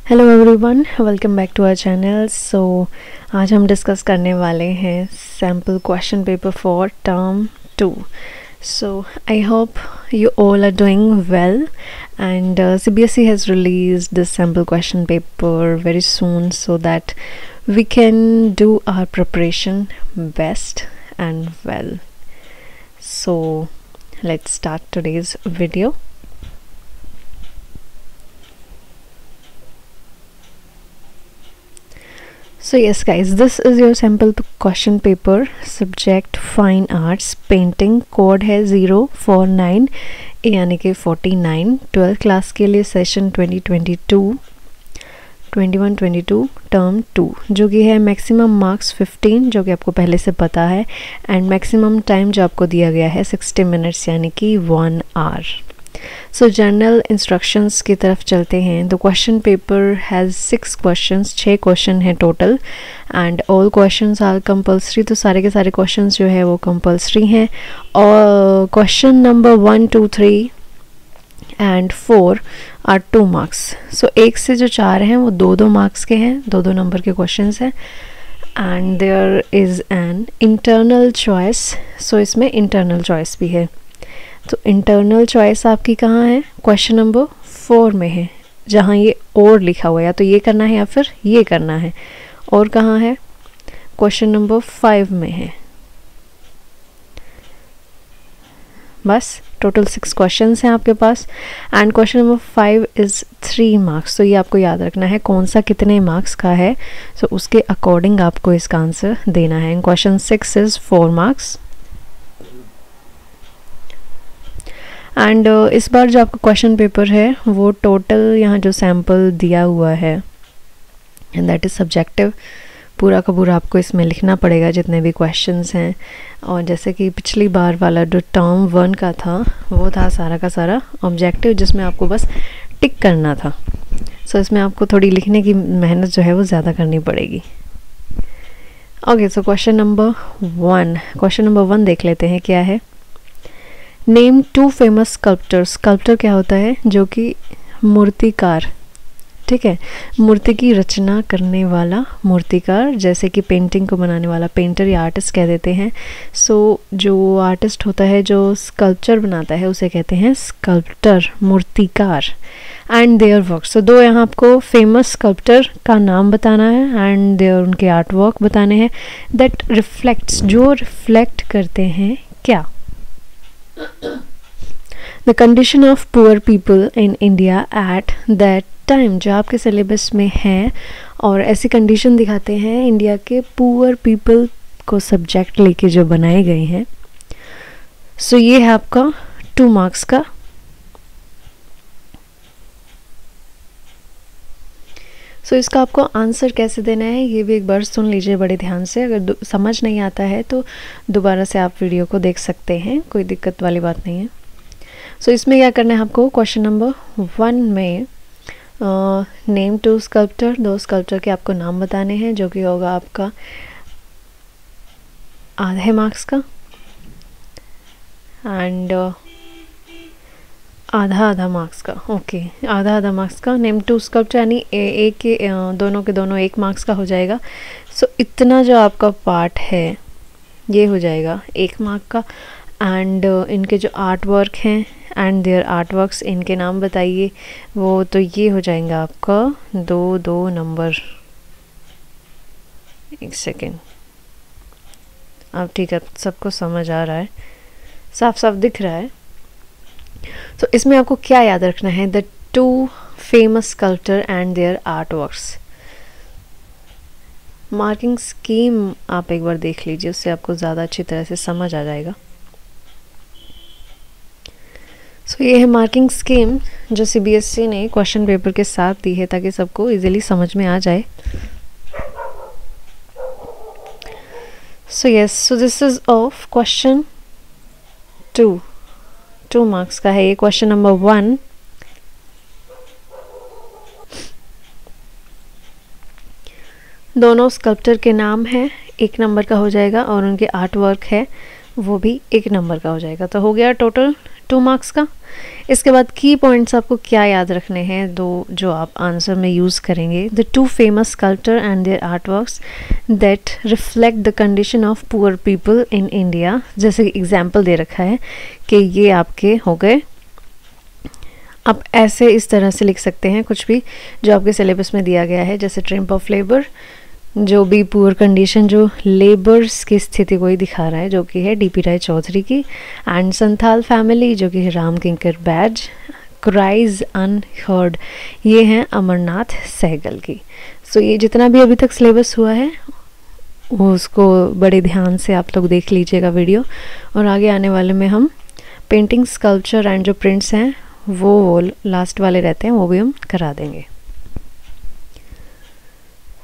Hello everyone, welcome back to our channel. So आज हम discuss करने वाले हैं sample question paper for term 2। So I hope you all are doing well, and CBSE has released this sample question paper very soon so that we can do our preparation best and well. So let's start today's video. So yes guys, this is your sample question paper, subject fine arts, painting, code है 049 यानी कि 49, 12th class के लिए session 2022 term 2, जो कि है maximum marks 15, जो कि आपको पहले से पता है, एंड मैक्सिमम टाइम जो आपको दिया गया है 60 मिनट्स यानी कि 1 आवर। सो जनरल इंस्ट्रक्शंस की तरफ चलते हैं। The question paper has 6 questions, 6 question हैं total, and all questions are compulsory. तो सारे के सारे क्वेश्चंस जो है वो कंपल्सरी हैं, और question number 1, 2, 3 and 4 are 2 marks. So 1 से जो 4 हैं वो 2-2 मार्क्स के हैं, 2-2 नंबर के क्वेश्चंस हैं, and there is an internal choice. So इसमें इंटरनल चॉइस भी है। तो इंटरनल चॉइस आपकी कहाँ है? क्वेश्चन नंबर 4 में है, जहाँ ये और लिखा हुआ है, या तो ये करना है या फिर ये करना है। और कहाँ है? क्वेश्चन नंबर 5 में है। बस टोटल 6 क्वेश्चंस हैं आपके पास, and question number 5 is 3 marks. तो ये आपको याद रखना है कौन सा कितने मार्क्स का है, सो उसके अकॉर्डिंग आपको इसका आंसर देना है। Question 6 is 4 marks. एंड इस बार जो आपका क्वेश्चन पेपर है वो टोटल यहाँ जो सैम्पल दिया हुआ है, एंड दैट इज़ सब्जेक्टिव, पूरा का पूरा आपको इसमें लिखना पड़ेगा जितने भी क्वेश्चंस हैं। और जैसे कि पिछली बार वाला जो टर्म 1 का था वो था सारा का सारा ऑब्जेक्टिव, जिसमें आपको बस टिक करना था। सो इसमें आपको थोड़ी लिखने की मेहनत जो है वो ज़्यादा करनी पड़ेगी। ओके, सो क्वेश्चन नंबर 1 देख लेते हैं क्या है। Name 2 famous sculptors. स्कल्प्टर क्या होता है? जो कि मूर्तिकार, ठीक है, मूर्ति की रचना करने वाला मूर्तिकार, जैसे कि पेंटिंग को बनाने वाला पेंटर या आर्टिस्ट कह देते हैं। सो जो आर्टिस्ट होता है जो स्कल्पचर बनाता है उसे कहते हैं स्कल्प्टर, मूर्तिकार, एंड देयर वर्क। सो 2 यहाँ आपको फेमस स्कल्प्टर का नाम बताना है, एंड देयर उनके आर्ट वर्क बताने हैं। दैट रिफ्लेक्ट्स, जो रिफ्लेक्ट करते हैं क्या? The condition of poor people in India at that time, जो आपके सिलेबस में है, और ऐसी कंडीशन दिखाते हैं इंडिया के पुअर पीपल को सब्जेक्ट लेके जो बनाए गए हैं। सो ये है आपका 2 मार्क्स का। सो इसका आपको आंसर कैसे देना है ये भी एक बार सुन लीजिए बड़े ध्यान से। अगर समझ नहीं आता है तो दोबारा से आप वीडियो को देख सकते हैं, कोई दिक्कत वाली बात नहीं है। सो इसमें क्या करना है आपको? क्वेश्चन नंबर 1 में नेम 2 स्कल्प्टर, 2 स्कल्प्टर के आपको नाम बताने हैं, जो कि होगा आपका आधे मार्क्स का, एंड आधा मार्क्स का। ओके, आधा मार्क्स का। नेम 2 स्कल्प्चर यानी एक के दोनों के दोनों 1 मार्क्स का हो जाएगा। सो इतना जो आपका पार्ट है ये हो जाएगा 1 मार्क का, एंड इनके जो आर्ट वर्क हैं एंड देयर आर्ट वर्क्स, इनके नाम बताइए, वो तो ये हो जाएगा आपका 2 नंबर। एक सेकेंड, अब ठीक है, सबको समझ आ रहा है, साफ दिख रहा है। तो इसमें आपको क्या याद रखना है? The 2 famous sculptor and their art works. Marking scheme आप एक बार देख लीजिए, उससे आपको ज़्यादा अच्छी तरह से समझ आ जाएगा। सो ये है मार्किंग स्कीम जो CBSE ने क्वेश्चन पेपर के साथ दी है, ताकि सबको इजीली समझ में आ जाए। So yes, so this is of question 2 marks का है ये क्वेश्चन नंबर 1। दोनों स्कल्प्टर के नाम है, 1 नंबर का हो जाएगा, और उनके आर्ट वर्क है वो भी 1 नंबर का हो जाएगा। तो हो गया टोटल 2 मार्क्स का। इसके बाद की पॉइंट्स आपको क्या याद रखने हैं, दो जो आप आंसर में यूज़ करेंगे। The 2 famous sculptor and their art works that reflect the condition of poor people in India. जैसे एग्जाम्पल दे रखा है कि ये आपके हो गए। आप ऐसे इस तरह से लिख सकते हैं कुछ भी जो आपके सिलेबस में दिया गया है, जैसे ट्रिम्प ऑफ लेबर, जो भी पुअर कंडीशन जो लेबर्स की स्थिति को ही दिखा रहा है, जो कि है डीपी राय चौधरी की। एंड संथाल फैमिली, जो कि है राम किंकर बैज। क्राइज अनहर्ड, ये हैं अमरनाथ सहगल की। सो ये जितना भी अभी तक सिलेबस हुआ है वो उसको बड़े ध्यान से आप लोग देख लीजिएगा वीडियो, और आगे आने वाले में हम पेंटिंग, स्कल्पचर एंड जो प्रिंट्स हैं वो लास्ट वाले रहते हैं, वो भी हम करा देंगे।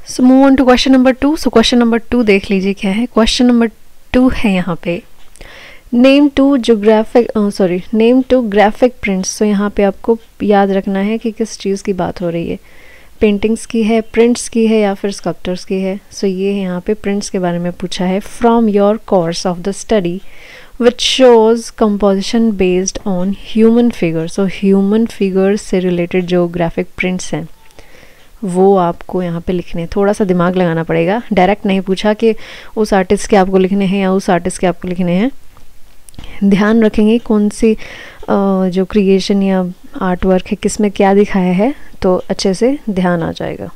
So move on to question number 2। So question number 2 देख लीजिए क्या है। क्वेश्चन नंबर 2 है यहाँ पे नेम टू ग्राफिक प्रिंट्स। सो यहाँ पे आपको याद रखना है कि किस चीज़ की बात हो रही है, पेंटिंग्स की है, प्रिंट्स की है, या फिर स्कल्पचर्स की है। सो ये यहाँ पे प्रिंट्स के बारे में पूछा है। From your course of the study which shows composition based on human figure. So human figure से रिलेटेड जो ग्राफिक प्रिंट्स हैं वो आपको यहाँ पे लिखने हैं। थोड़ा सा दिमाग लगाना पड़ेगा, डायरेक्ट नहीं पूछा कि उस आर्टिस्ट के आपको लिखने हैं या उस आर्टिस्ट के आपको लिखने हैं। ध्यान रखेंगे कौन सी जो क्रिएशन या आर्ट वर्क है किस में क्या दिखाया है, तो अच्छे से ध्यान आ जाएगा।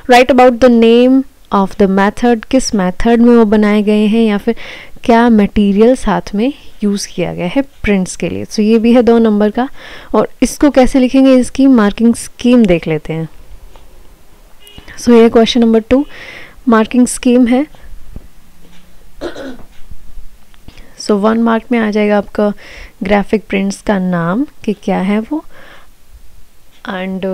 Right about the name of the method, किस मेथड में वो बनाए गए हैं या फिर क्या मटेरियल साथ में यूज़ किया गया है प्रिंट्स के लिए। सो ये भी है 2 नंबर का। और इसको कैसे लिखेंगे, इसकी मार्किंग स्कीम देख लेते हैं। सो ये क्वेश्चन नंबर 2 मार्किंग स्कीम है। सो 1 मार्क में आ जाएगा आपका ग्राफिक प्रिंट्स का नाम कि क्या है वो, एंड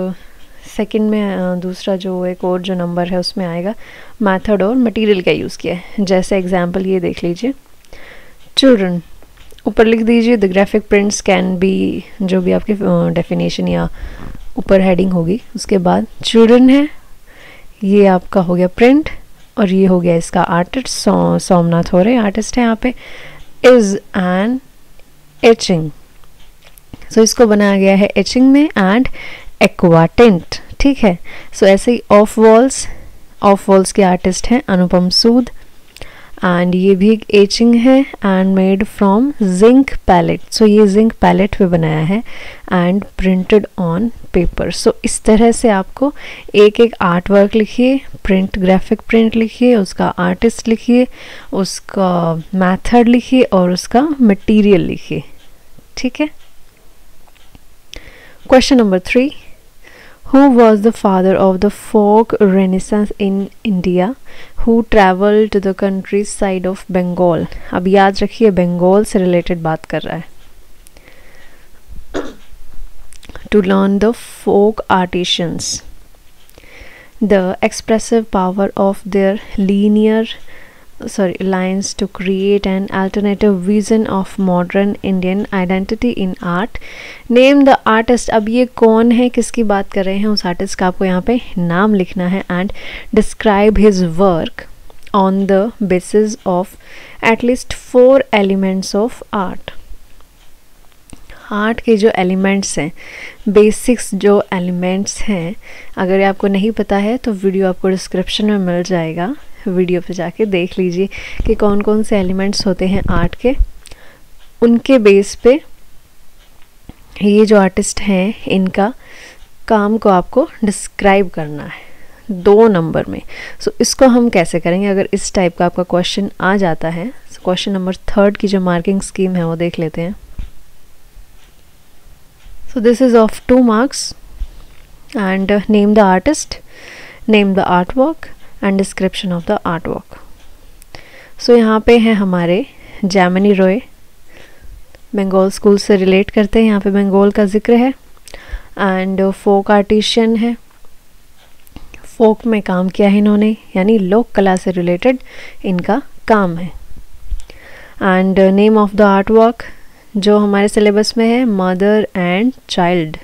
सेकंड में दूसरा जो एक और जो नंबर है उसमें आएगा मेथड और मटेरियल क्या यूज़ किया है। जैसे एग्जांपल ये देख लीजिए, चिल्ड्रन, ऊपर लिख दीजिए the graphic prints can be, जो भी आपकी डेफिनेशन या ऊपर हेडिंग होगी, उसके बाद चिल्ड्रन है, ये आपका हो गया प्रिंट, और ये हो गया इसका आर्टिस्ट सोमनाथ हो रहे आर्टिस्ट है यहाँ पे। इज एन एचिंग, सो इसको बनाया गया है एचिंग में, एंड एक्वाटेंट, ठीक है। सो ऐसे ही ऑफ वॉल्स के आर्टिस्ट हैं अनुपम सूद, एंड ये भी एक एचिंग है and made from zinc plate. So ये जिंक पैलेट पे बनाया है and printed on paper. So इस तरह से आपको एक एक आर्ट वर्क लिखिए, प्रिंट, ग्राफिक प्रिंट लिखिए, उसका आर्टिस्ट लिखिए, उसका मेथड लिखिए और उसका मटेरियल लिखिए, ठीक है। Question number 3, Who was the father of the folk renaissance in India? Who traveled to the countryside of Bengal? अब याद रखिए बंगाल से रिलेटेड बात कर रहा है। To learn the folk artisans, the expressive power of their lines to create an alternative vision of modern Indian identity in art. Name the artist. अब ये कौन है, किसकी बात कर रहे हैं, उस आर्टिस्ट का आपको यहाँ पे नाम लिखना है, and describe his work on the basis of at least 4 elements of art. Art के जो एलिमेंट्स हैं, बेसिक्स जो एलिमेंट्स हैं, अगर आपको नहीं पता है तो वीडियो आपको डिस्क्रिप्शन में मिल जाएगा, वीडियो पे जाके देख लीजिए कि कौन कौन से एलिमेंट्स होते हैं आर्ट के। उनके बेस पे ये जो आर्टिस्ट हैं इनका काम को आपको डिस्क्राइब करना है 2 नंबर में। सो इसको हम कैसे करेंगे, अगर इस टाइप का आपका क्वेश्चन आ जाता है। क्वेश्चन नंबर 3 की जो मार्किंग स्कीम है वो देख लेते हैं। So this is of 2 marks, and name the artist, name the artwork and description of the artwork. So यहाँ पे है हमारे जैमिनी रॉय, बंगाल स्कूल से रिलेट करते हैं, यहाँ पे बंगाल का जिक्र है, एंड फोक आर्टिशियन है, फोक में काम किया है इन्होंने, यानी लोक कला से रिलेटेड इनका काम है। And name of the artwork जो हमारे सिलेबस में है mother and child,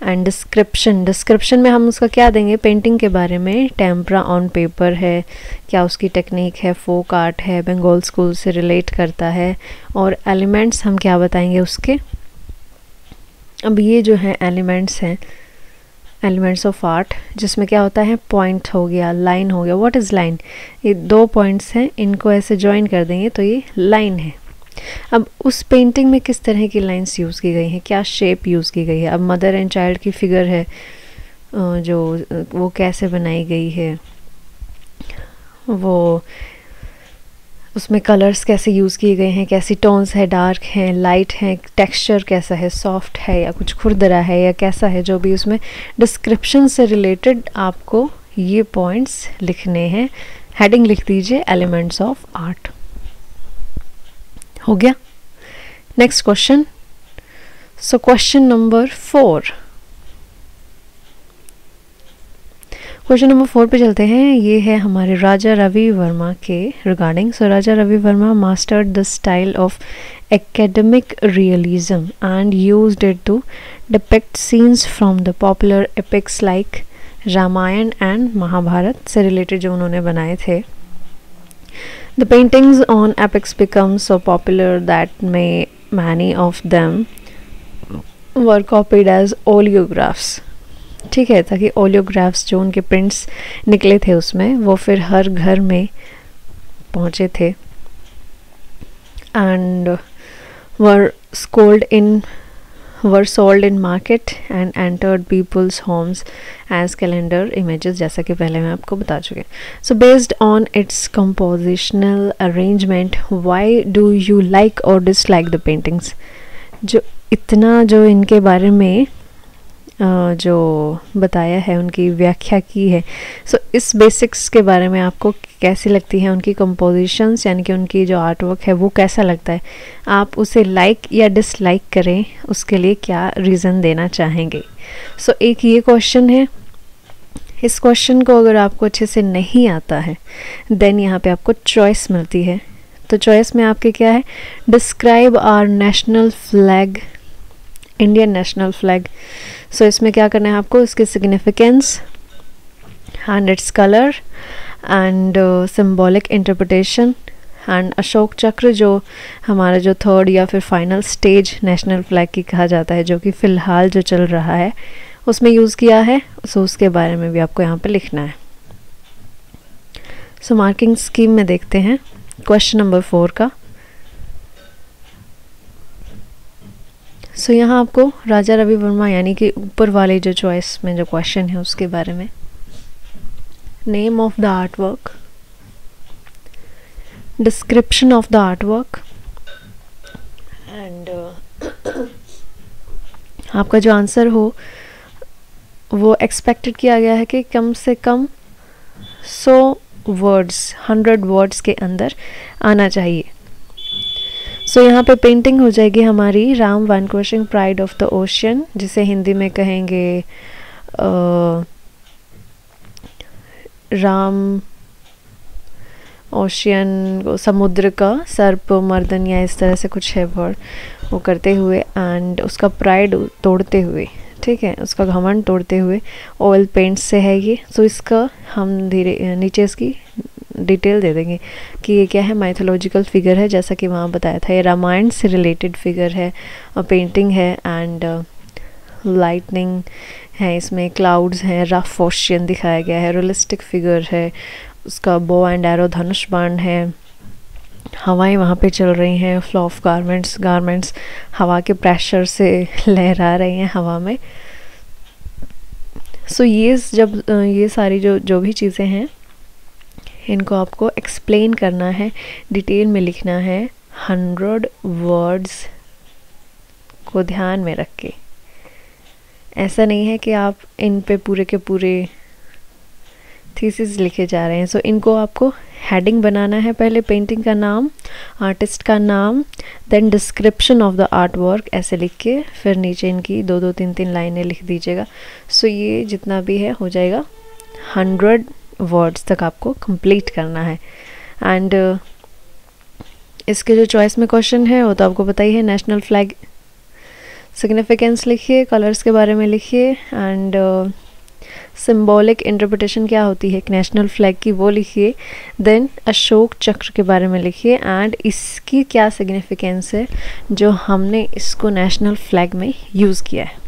and description में हम उसका क्या देंगे, पेंटिंग के बारे में, टेम्परा ऑन पेपर है, क्या उसकी टेक्निक है, फोक आर्ट है, बंगाल स्कूल से रिलेट करता है, और एलिमेंट्स हम क्या बताएंगे उसके। अब ये जो है एलिमेंट्स हैं, एलिमेंट्स ऑफ आर्ट, जिसमें क्या होता है, पॉइंट हो गया, लाइन हो गया। व्हाट इज़ लाइन, ये 2 पॉइंट्स हैं, इनको ऐसे ज्वाइन कर देंगे तो ये लाइन है। अब उस पेंटिंग में किस तरह की लाइंस यूज़ की गई हैं, क्या शेप यूज़ की गई है। अब मदर एंड चाइल्ड की फिगर है जो वो कैसे बनाई गई है, वो उसमें कलर्स कैसे यूज़ किए गए हैं, कैसी टोन्स है, डार्क हैं, लाइट हैं, टेक्सचर कैसा है, सॉफ्ट है या कुछ खुरदरा है या कैसा है, जो भी उसमें डिस्क्रिप्शन से रिलेटेड आपको ये पॉइंट्स लिखने हैं। हेडिंग लिख दीजिए एलिमेंट्स ऑफ आर्ट। हो गया। नेक्स्ट क्वेश्चन, सो क्वेश्चन नंबर 4, क्वेश्चन नंबर 4 पे चलते हैं। ये है हमारे राजा रवि वर्मा के regarding. So Raja Ravi Varma mastered the style of academic realism and used it to depict scenes from the popular epics like Ramayana and Mahabharata से रिलेटेड जो उन्होंने बनाए थे। The paintings on epics become so popular that many of them were copied as oleographs। ठीक है, ताकि ओलियोग्राफ्स जो उनके प्रिंट्स निकले थे उसमें वो फिर हर घर में पहुँचे थे। And were sold in market and entered people's homes as calendar images, जैसा कि पहले मैं आपको बता चुके। So based on its compositional arrangement, why do you like or dislike the paintings? जो इतना जो इनके बारे में जो बताया है, उनकी व्याख्या की है, सो इस बेसिक्स के बारे में आपको कैसी लगती है, उनकी कंपोजिशंस यानी कि उनकी जो आर्ट वर्क है वो कैसा लगता है, आप उसे लाइक या डिसलाइक करें, उसके लिए क्या रीज़न देना चाहेंगे। सो एक ये क्वेश्चन है। इस क्वेश्चन को अगर आपको अच्छे से नहीं आता है देन यहाँ पे आपको चॉइस मिलती है। तो चॉइस में आपके क्या है, describe our national flag, Indian national flag. So इसमें क्या करना है आपको, इसकी significance and its colour and symbolic interpretation and Ashok Chakra, जो हमारा जो 3rd या फिर फाइनल स्टेज नेशनल फ्लैग की कहा जाता है, जो कि फ़िलहाल जो चल रहा है उसमें यूज़ किया है। सो उसके बारे में भी आपको यहाँ पे लिखना है। सो मार्किंग स्कीम में देखते हैं क्वेश्चन नंबर 4 का। सो यहाँ आपको राजा रवि वर्मा यानी कि ऊपर वाले जो चॉइस में जो क्वेश्चन है उसके बारे में, name of the art work, description of the art work and आपका जो आंसर हो वो एक्सपेक्टेड किया गया है कि कम से कम 100 वर्ड्स के अंदर आना चाहिए। सो यहाँ पे पेंटिंग हो जाएगी हमारी Ram vanquishing pride of the ocean, जिसे हिंदी में कहेंगे राम ओशियन, समुद्र का सर्प मर्दन या इस तरह से कुछ है वर्ड, वो करते हुए एंड उसका प्राइड तोड़ते हुए, ठीक है, उसका घमंड तोड़ते हुए ऑयल पेंट से है ये। सो इसका हम धीरे नीचे इसकी डिटेल दे देंगे कि ये क्या है, माइथोलॉजिकल फिगर है, जैसा कि वहाँ बताया था, ये रामायण से रिलेटेड फिगर है और पेंटिंग है एंड लाइटनिंग है, इसमें क्लाउड्स हैं, रफ ओशियन दिखाया गया है, रियलिस्टिक फिगर है, उसका बो एंड एरो धनुष बाण है, हवाएं वहाँ पे चल रही हैं, फ्लो ऑफ गारमेंट्स हवा के प्रेशर से लहरा रही हैं हवा में। सो ये जब ये सारी जो भी चीज़ें हैं इनको आपको एक्सप्लेन करना है, डिटेल में लिखना है 100 वर्ड्स को ध्यान में रख के। ऐसा नहीं है कि आप इन पे पूरे के पूरे थीसिस लिखे जा रहे हैं। सो इनको आपको हेडिंग बनाना है, पहले पेंटिंग का नाम, आर्टिस्ट का नाम, then description of the art work ऐसे लिख के फिर नीचे इनकी 2-2 3-3 लाइनें लिख दीजिएगा। सो ये जितना भी है हो जाएगा 100 वर्ड्स तक आपको कंप्लीट करना है। एंड इसके जो चॉइस में क्वेश्चन है वो तो आपको पता ही है, नेशनल फ्लैग। सिग्निफिकेंस लिखिए, कलर्स के बारे में लिखिए, एंड सिंबॉलिक इंटरप्रिटेशन क्या होती है एक नेशनल फ्लैग की वो लिखिए। देन अशोक चक्र के बारे में लिखिए एंड इसकी क्या सिग्निफिकेंस है जो हमने इसको नेशनल फ्लैग में यूज़ किया है।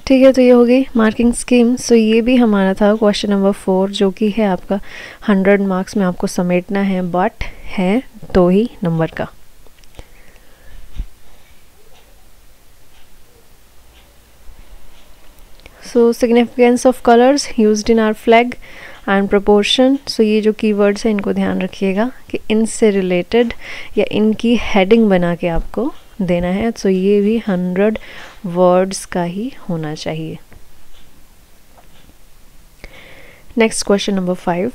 ठीक है, तो ये हो गई मार्किंग स्कीम। सो ये भी हमारा था क्वेश्चन नंबर 4 जो कि है आपका 100 मार्क्स में आपको समेटना है, बट है 2 ही नंबर का। So significance of colours used in our flag and proportion. So ये जो कीवर्ड्स हैं इनको ध्यान रखिएगा कि इनसे रिलेटेड या इनकी हेडिंग बना के आपको देना है। सो ये भी 100 वर्ड्स का ही होना चाहिए। Next question number 5।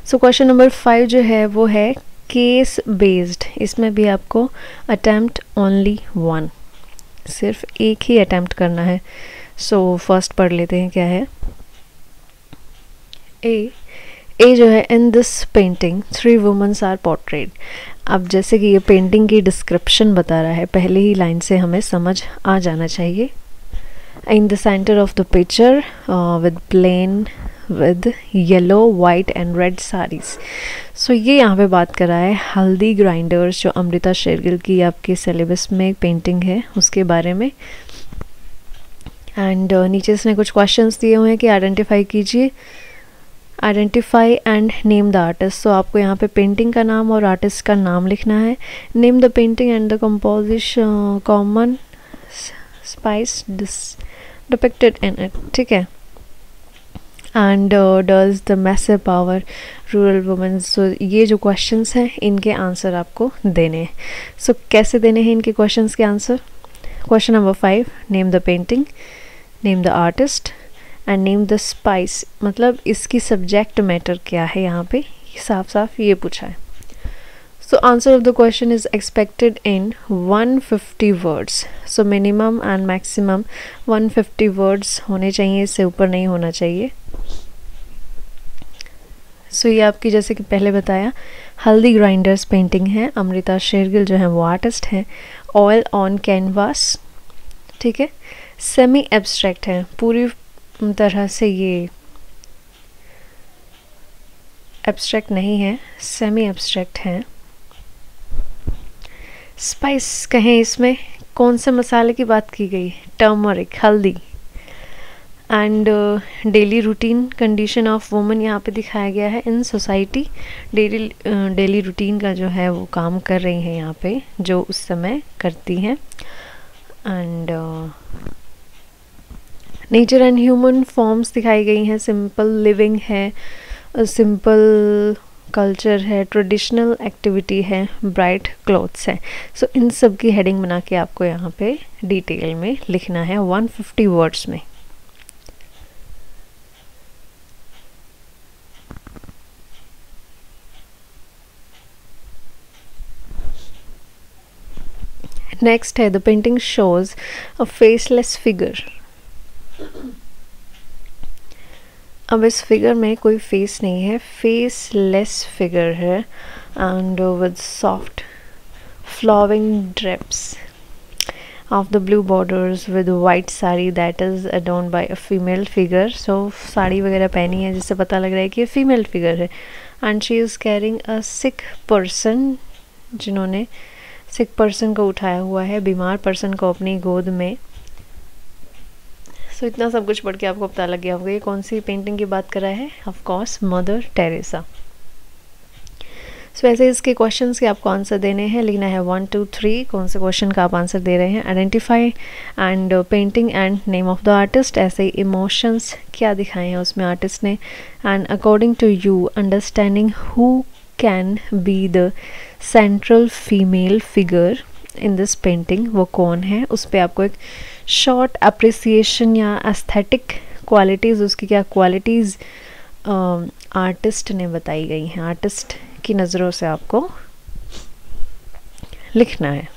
सो क्वेश्चन नंबर 5 जो है वो है केस बेस्ड। इसमें भी आपको अटेम्प्ट ओनली 1, सिर्फ एक ही अटेम्प्ट करना है। सो फर्स्ट पढ़ लेते हैं क्या है। ए जो है in this painting 3 womens are portrayed. अब जैसे कि ये पेंटिंग की डिस्क्रिप्शन बता रहा है, पहले ही लाइन से हमें समझ आ जाना चाहिए। In the centre of the picture with plane with yellow white and red saris. So ये यहाँ पे बात कर रहा है हल्दी ग्राइंडर्स जो अमृता शेरगिल की आपके सिलेबस में एक पेंटिंग है उसके बारे में। एंड नीचे इसने कुछ क्वेश्चंस दिए हुए हैं कि आइडेंटिफाई कीजिए, identify and name the artist. So आपको यहाँ पे पेंटिंग का नाम और आर्टिस्ट का नाम लिखना है। Name the painting and the composition common spice depicted in it. ठीक है, and does the massive power rural women. So ये जो क्वेश्चंस हैं इनके आंसर आपको देने हैं। सो कैसे देने हैं इनके क्वेश्चंस के answer. Question number 5, name the painting, name the artist and name the spice. मतलब इसकी सब्जेक्ट मैटर क्या है, यहाँ पे साफ साफ ये पूछा है। So answer of the question is expected in 150 words. So minimum and maximum 150 words होने चाहिए, इससे ऊपर नहीं होना चाहिए। सो ये आपकी जैसे कि पहले बताया हल्दी ग्राइंडर्स पेंटिंग है, अमृता शेरगिल जो है वो आर्टिस्ट हैं। ऑयल ऑन कैनवास, ठीक है, सेमी एब्स्ट्रैक्ट है, पूरी तरह से ये एब्स्ट्रैक्ट नहीं है, सेमी एब्स्ट्रैक्ट है। स्पाइस कहें इसमें कौन से मसाले की बात की गई, टर्मरिक, हल्दी। And daily routine condition of woman यहाँ पे दिखाया गया है इन सोसाइटी। डेली रूटीन का जो है वो काम कर रही हैं यहाँ पे जो उस समय करती हैं। And nature and human forms दिखाई गई हैं, सिंपल लिविंग है, सिंपल कल्चर है, ट्रेडिशनल एक्टिविटी है, ब्राइट क्लोथ्स है। सो इन सब की हेडिंग बना के आपको यहाँ पे डिटेल में लिखना है 150 वर्ड्स में। नेक्स्ट है the painting shows a faceless figure. अब इस फिगर में कोई फेस नहीं है, फेसलेस फिगर है। And with soft flowing drapes of the blue borders with white sari that is adorned by a female figure. So sari वगैरह पहनी है जिससे पता लग रहा है कि ये फीमेल फिगर है। And she is carrying a sick person, जिन्होंने सिक पर्सन को उठाया हुआ है, बीमार पर्सन को अपनी गोद में। सो इतना सब कुछ पढ़ के आपको पता लग गया होगा ये कौन सी पेंटिंग की बात कर रहा है, ऑफ कोर्स मदर टेरेसा। सो ऐसे इसके क्वेश्चंस के आपको आंसर देने हैं, लिखना है 1 2 3 कौन से क्वेश्चन का आप आंसर दे रहे हैं। Identify and painting and name of the artist, ऐसे ही इमोशंस क्या दिखाए हैं उसमें आर्टिस्ट ने। And according to you understanding who can be the central female figure in this painting, वो कौन है, उस पर आपको एक शॉर्ट अप्रिसिएशन या एस्थेटिक क्वालिटीज़, उसकी क्या क्वालिटीज़ आर्टिस्ट ने बताई गई हैं, आर्टिस्ट की नज़रों से आपको लिखना है।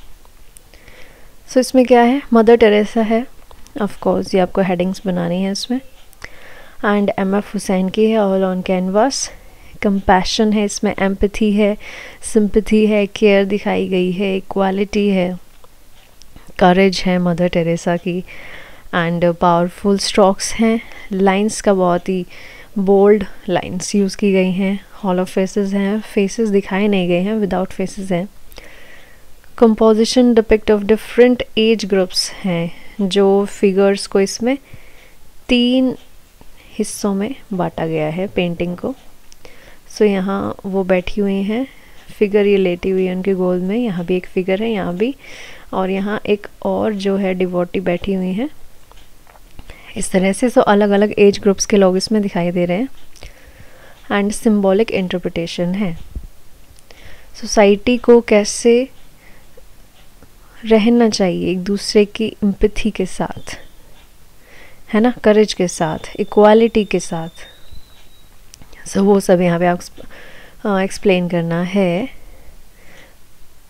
सो इसमें क्या है, मदर टेरेसा है, ऑफ कोर्स ये आपको हेडिंग्स बनानी है इसमें। एंड एम एफ हुसैन की है ऑल ऑन कैनवास, कंपैशन है, इसमें एम्पैथी है, सिंपैथी है, केयर दिखाई गई है, इक्वालिटी है, करेज है मदर टेरेसा की, एंड पावरफुल स्ट्रोक्स हैं। लाइंस का बहुत ही बोल्ड लाइंस यूज़ की गई हैं। हॉलो फेसेस हैं, फेसेस दिखाए नहीं गए हैं, विदाउट फेसेस हैं। Composition depict of different age groups हैं, जो फिगर्स को इसमें 3 हिस्सों में बांटा गया है पेंटिंग को। सो यहाँ वो बैठी हुई हैं, फिगर ये लेटी हुई है उनके गोद में, यहाँ भी एक फिगर है, यहाँ भी, और यहाँ एक और जो है डिवोटी बैठी हुई है इस तरह से। सो अलग अलग एज ग्रुप्स के लोग इसमें दिखाई दे रहे हैं। एंड सिंबॉलिक इंटरप्रिटेशन है, सोसाइटी को कैसे रहना चाहिए एक दूसरे की एम्पैथी के साथ, है ना, करेज के साथ, इक्वालिटी के साथ। सो वो सब यहाँ पे आप एक्सप्लेन करना है,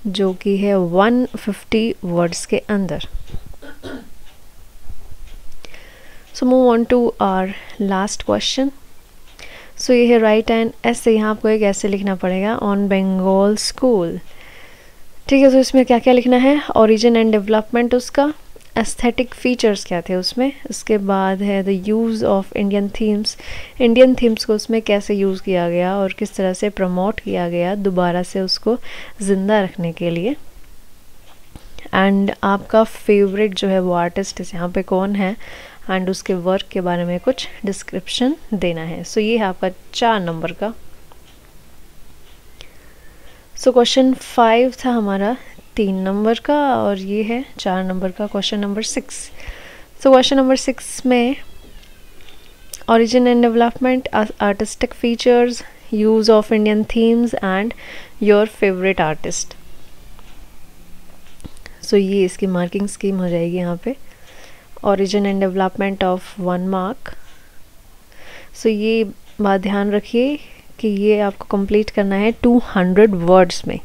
जो कि है 150 वर्ड्स के अंदर। So move on to our last question. So ये है राइट एंड ऐसे, यहाँ आपको एक ऐसे लिखना पड़ेगा ऑन बंगाल स्कूल। ठीक है, तो इसमें क्या क्या लिखना है, ओरिजिन एंड डेवलपमेंट उसका, एस्थेटिक फीचर्स क्या थे उसमें, उसके बाद है the use of Indian themes, Indian themes को उसमें कैसे यूज़ किया गया और किस तरह से प्रमोट किया गया दोबारा से उसको ज़िंदा रखने के लिए। एंड आपका फेवरेट जो है वो आर्टिस्ट यहाँ पे कौन है, एंड उसके वर्क के बारे में कुछ डिस्क्रिप्शन देना है। सो ये है आपका 4 नंबर का। सो क्वेश्चन 5 था हमारा 3 नंबर का, और ये है 4 नंबर का क्वेश्चन नंबर 6। सो क्वेश्चन नंबर 6 में origin and development, artistic features, use of Indian themes and your favorite artist. So ये इसकी मार्किंग स्कीम हो जाएगी यहाँ पे, origin and development of 1 mark. So ये बात ध्यान रखिए कि ये आपको कंप्लीट करना है 200 वर्ड्स में।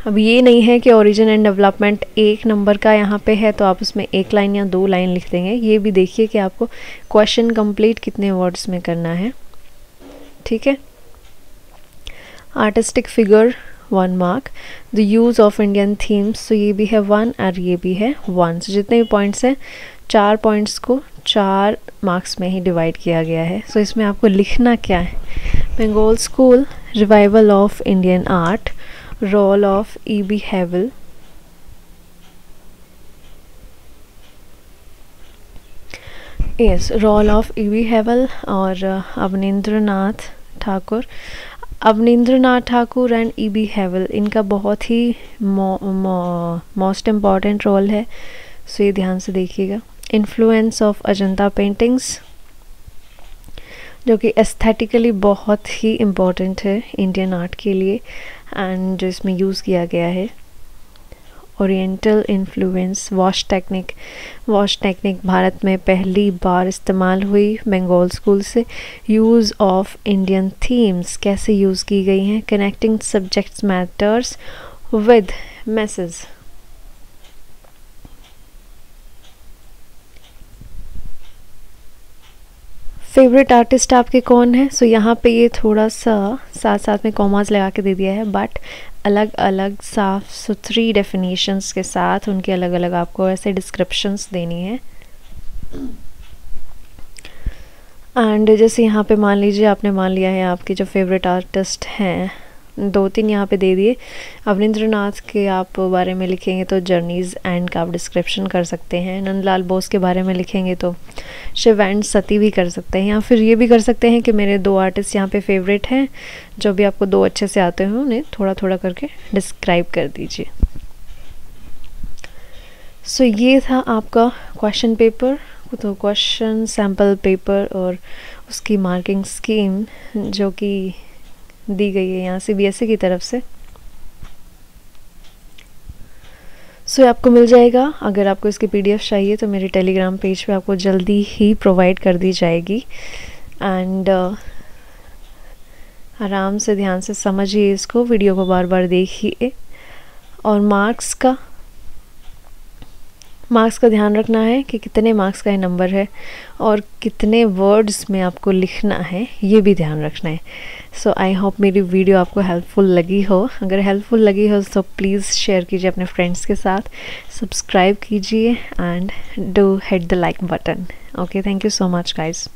अब ये नहीं है कि ओरिजिन एंड डेवलपमेंट 1 नंबर का यहाँ पे है तो आप उसमें 1 लाइन या 2 लाइन लिख देंगे। ये भी देखिए कि आपको क्वेश्चन कंप्लीट कितने वर्ड्स में करना है। ठीक है। Artistic figure 1 mark, the use of Indian themes, तो ये भी है 1 और ये भी है 1। सो जितने भी पॉइंट्स हैं 4 पॉइंट्स को 4 मार्क्स में ही डिवाइड किया गया है। सो इसमें आपको लिखना क्या है, Bengal school, revival of Indian art, role of E.B. Havell, yes, role of E.B. Havell और Abanindranath Thakur. Abanindranath Thakur and E.B. Havell, इनका बहुत ही मोस्ट इम्पॉर्टेंट रोल है, सो ये ध्यान से देखिएगा। इन्फ्लुएंस ऑफ अजंता पेंटिंग्स, जो कि एस्थेटिकली बहुत ही इम्पॉर्टेंट है इंडियन आर्ट के लिए एंड जो इसमें यूज़ किया गया है। Oriental influence, wash technique, wash technique Bharat में पहली बार इस्तेमाल हुई बंगाल स्कूल से। यूज़ ऑफ इंडियन थीम्स, कैसे यूज़ की गई हैं। Connecting subjects matters with message, favourite artist आपके कौन है। सो यहाँ पे ये थोड़ा सा साथ साथ में कॉमास लगा के दे दिया है, बट अलग अलग साफ सुथरी डेफिनेशंस के साथ उनके अलग अलग आपको ऐसे डिस्क्रिप्शंस देनी है। एंड जैसे यहाँ पे मान लीजिए आपने मान लिया है आपके जो फेवरेट आर्टिस्ट हैं, 2-3 यहाँ पे दे दिए। अवनींद्रनाथ के आप बारे में लिखेंगे तो जर्नीज़ एंड का आप डिस्क्रिप्शन कर सकते हैं। नंदलाल बोस के बारे में लिखेंगे तो शिव एंड सती भी कर सकते हैं, या फिर ये भी कर सकते हैं कि मेरे 2 आर्टिस्ट यहाँ पे फेवरेट हैं, जो भी आपको 2 अच्छे से आते हैं उन्हें थोड़ा थोड़ा करके डिस्क्राइब कर दीजिए। सो ये था आपका क्वेश्चन पेपर, तो क्वेश्चन सैम्पल पेपर और उसकी मार्किंग स्कीम जो कि दी गई है यहाँ CBSE की तरफ से। सो आपको मिल जाएगा। अगर आपको इसकी PDF चाहिए तो मेरे टेलीग्राम पेज पे आपको जल्दी ही प्रोवाइड कर दी जाएगी। एंड आराम से ध्यान से समझिए इसको, वीडियो को बार बार देखिए। और मार्क्स का मार्क्स का ध्यान रखना है कि कितने मार्क्स का ये नंबर है और कितने वर्ड्स में आपको लिखना है, ये भी ध्यान रखना है। सो आई होप मेरी वीडियो आपको हेल्पफुल लगी हो। अगर हेल्पफुल लगी हो तो प्लीज़ शेयर कीजिए अपने फ्रेंड्स के साथ, सब्सक्राइब कीजिए and do hit the like button. Okay, thank you so much guys.